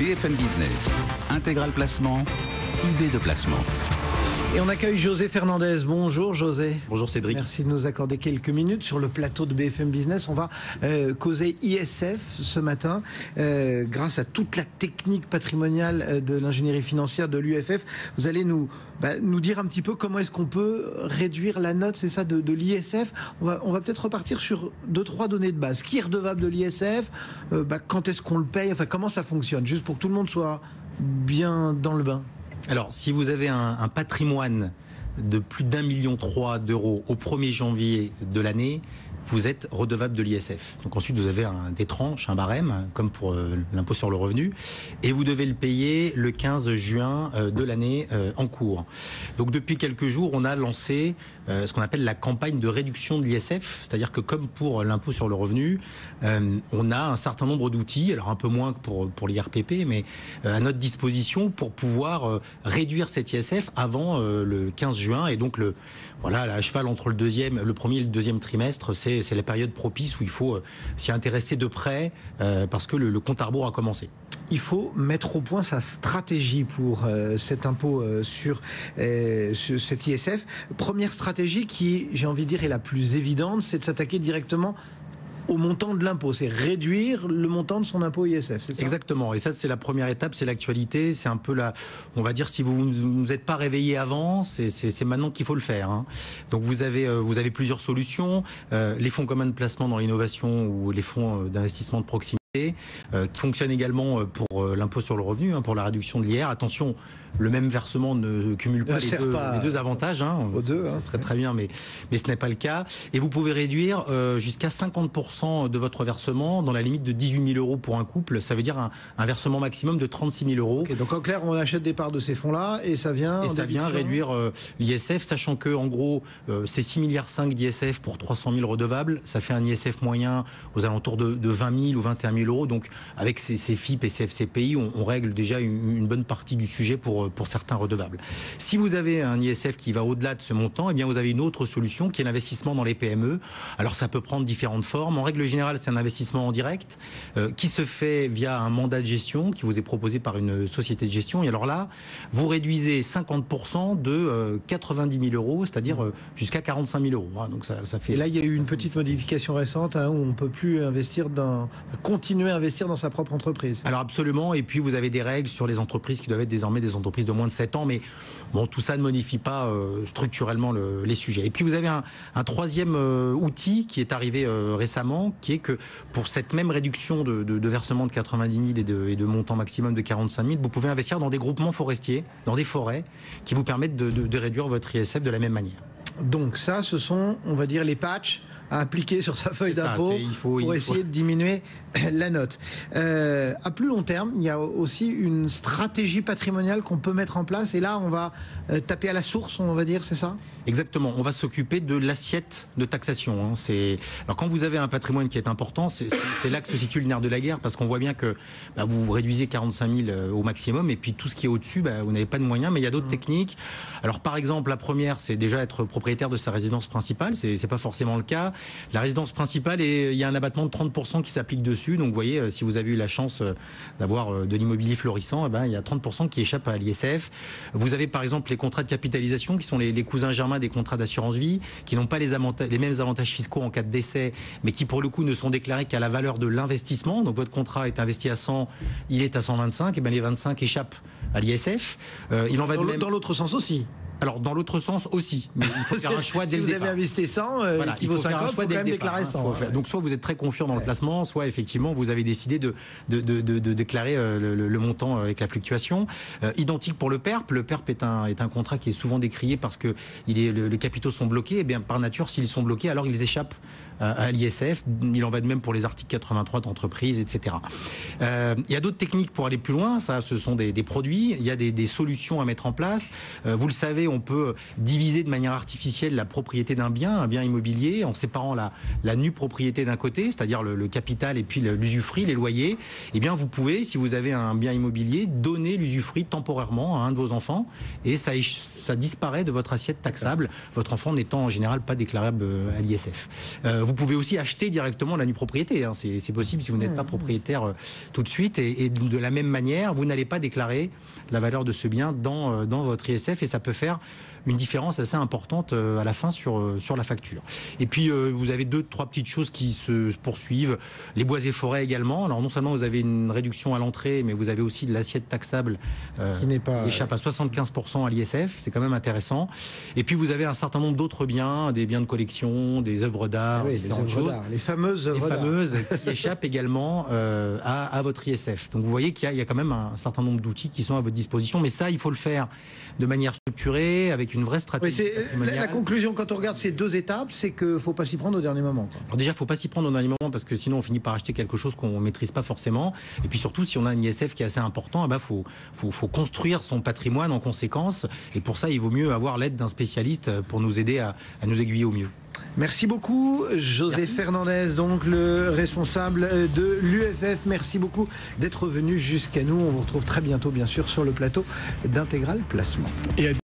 BFM Business, Intégral Placement, idée de placement. Et on accueille José Fernandez. Bonjour José. Bonjour Cédric. Merci de nous accorder quelques minutes sur le plateau de BFM Business. On va causer ISF ce matin grâce à toute la technique patrimoniale de l'ingénierie financière de l'UFF. Vous allez nous dire un petit peu comment est-ce qu'on peut réduire la note, c'est ça, de l'ISF. On va peut-être repartir sur 2-3 données de base. Qui est redevable de l'ISF, quand est-ce qu'on le paye, enfin comment ça fonctionne, juste pour que tout le monde soit bien dans le bain. Alors, si vous avez un patrimoine de plus d'1,3 million d'euros au 1er janvier de l'année, vous êtes redevable de l'ISF. Donc ensuite, vous avez des tranches, un barème, comme pour l'impôt sur le revenu, et vous devez le payer le 15 juin de l'année en cours. Donc depuis quelques jours, on a lancé ce qu'on appelle la campagne de réduction de l'ISF, c'est-à-dire que comme pour l'impôt sur le revenu, on a un certain nombre d'outils, alors un peu moins que pour l'IRPP, mais à notre disposition pour pouvoir réduire cet ISF avant le 15 juin. Et donc, à cheval entre le premier et le deuxième trimestre, c'est la période propice où il faut s'y intéresser de près parce que le compte à rebours a commencé. Il faut mettre au point sa stratégie pour cet impôt sur cet ISF. Première stratégie qui, j'ai envie de dire, est la plus évidente, c'est de s'attaquer directement au montant de l'impôt, c'est réduire le montant de son impôt ISF, c'est ça ? Exactement, et ça c'est la première étape, c'est l'actualité, c'est un peu on va dire, si vous ne vous êtes pas réveillé avant, c'est maintenant qu'il faut le faire, hein. Donc vous avez plusieurs solutions, les fonds communs de placement dans l'innovation ou les fonds d'investissement de proximité, qui fonctionnent également pour l'impôt sur le revenu, pour la réduction de l'IR. Attention, le même versement ne cumule pas les deux avantages. Ce serait très bien, mais ce n'est pas le cas. Et vous pouvez réduire jusqu'à 50% de votre versement dans la limite de 18 000 euros pour un couple. Ça veut dire un versement maximum de 36 000 euros. Okay, donc en clair, on achète des parts de ces fonds-là et ça vient réduire l'ISF, sachant que en gros, c'est 6,5 milliards d'ISF pour 300 000 redevables. Ça fait un ISF moyen aux alentours de 20 000 ou 21 000 euros. Donc avec ces FIP et ces FCPI, on règle déjà une bonne partie du sujet pour certains redevables. Si vous avez un ISF qui va au-delà de ce montant, eh bien vous avez une autre solution qui est l'investissement dans les PME. Alors ça peut prendre différentes formes. En règle générale, c'est un investissement en direct qui se fait via un mandat de gestion qui vous est proposé par une société de gestion. Et alors là, vous réduisez 50% de 90 000 euros, c'est-à-dire jusqu'à 45 000 euros. Donc ça fait... Et là, il y a eu une petite modification récente où on ne peut plus continuer à investir dans sa propre entreprise. Alors absolument, et puis vous avez des règles sur les entreprises qui doivent être désormais des entreprises de moins de 7 ans, mais bon, tout ça ne modifie pas structurellement les sujets. Et puis vous avez un troisième outil qui est arrivé récemment, qui est que pour cette même réduction de versement de 90 000 et de montant maximum de 45 000, vous pouvez investir dans des groupements forestiers, dans des forêts, qui vous permettent de réduire votre ISF de la même manière. Donc ça, ce sont, on va dire, les patchs à appliquer sur sa feuille d'impôt pour essayer de diminuer la note. À plus long terme, il y a aussi une stratégie patrimoniale qu'on peut mettre en place et là, on va taper à la source, on va dire, c'est ça ? Exactement, on va s'occuper de l'assiette de taxation. Alors quand vous avez un patrimoine qui est important, c'est là que se situe le nerf de la guerre, parce qu'on voit bien que vous réduisez 45 000 au maximum, et puis tout ce qui est au-dessus, vous n'avez pas de moyens, mais il y a d'autres techniques. Alors par exemple, la première, c'est déjà être propriétaire de sa résidence principale, c'est pas forcément le cas. La résidence principale, il y a un abattement de 30% qui s'applique dessus, donc vous voyez, si vous avez eu la chance d'avoir de l'immobilier florissant, il y a 30% qui échappent à l'ISF. Vous avez par exemple les contrats de capitalisation, qui sont les cousins germains des contrats d'assurance vie, qui n'ont pas les mêmes avantages fiscaux en cas de décès, mais qui pour le coup ne sont déclarés qu'à la valeur de l'investissement. Donc votre contrat est investi à 100, il est à 125, et les 25 échappent à l'ISF. Il en va de même dans l'autre sens aussi. Alors, dans l'autre sens aussi, mais il faut faire un choix dès le départ. Si vous avez investi 100, qui vaut 50, il faut quand même déclarer 100. Donc, soit vous êtes très confiant dans le placement, soit effectivement, vous avez décidé de déclarer le montant avec la fluctuation. Identique pour le PERP. Le PERP est un contrat qui est souvent décrié parce que les capitaux sont bloqués. Et bien, par nature, s'ils sont bloqués, alors ils échappent à l'ISF. Il en va de même pour les articles 83 d'entreprise, etc. Il y a d'autres techniques pour aller plus loin. Ça, ce sont des produits. Il y a des solutions à mettre en place. Vous le savez, on peut diviser de manière artificielle la propriété d'un bien, un bien immobilier, en séparant la nue propriété d'un côté, c'est-à-dire le capital et puis l'usufruit, les loyers. Eh bien, vous pouvez, si vous avez un bien immobilier, donner l'usufruit temporairement à un de vos enfants et ça disparaît de votre assiette taxable, votre enfant n'étant en général pas déclarable à l'ISF. Vous pouvez aussi acheter directement la nue propriété. Hein. C'est possible si vous n'êtes pas propriétaire tout de suite. Et de la même manière, vous n'allez pas déclarer la valeur de ce bien dans votre ISF et ça peut faire une différence assez importante à la fin sur la facture. Et puis, vous avez 2-3 petites choses qui se poursuivent. Les bois et forêts également. Alors, non seulement vous avez une réduction à l'entrée, mais vous avez aussi de l'assiette taxable qui échappe à 75% à l'ISF. C'est quand même intéressant. Et puis, vous avez un certain nombre d'autres biens, des biens de collection, des œuvres d'art, différentes choses. Les fameuses œuvres d'art. Qui échappent également à votre ISF. Donc, vous voyez qu'il y a quand même un certain nombre d'outils qui sont à votre disposition. Mais ça, il faut le faire de manière structurée, avec une vraie stratégie. La conclusion, quand on regarde ces 2 étapes, c'est qu'il ne faut pas s'y prendre au dernier moment. Alors déjà, il ne faut pas s'y prendre au dernier moment parce que sinon on finit par acheter quelque chose qu'on ne maîtrise pas forcément. Et puis surtout, si on a un ISF qui est assez important, faut construire son patrimoine en conséquence. Et pour ça, il vaut mieux avoir l'aide d'un spécialiste pour nous aider à nous aiguiller au mieux. Merci beaucoup, José Fernandez, donc le responsable de l'UFF. Merci beaucoup d'être venu jusqu'à nous. On vous retrouve très bientôt, bien sûr, sur le plateau d'Intégral Placement.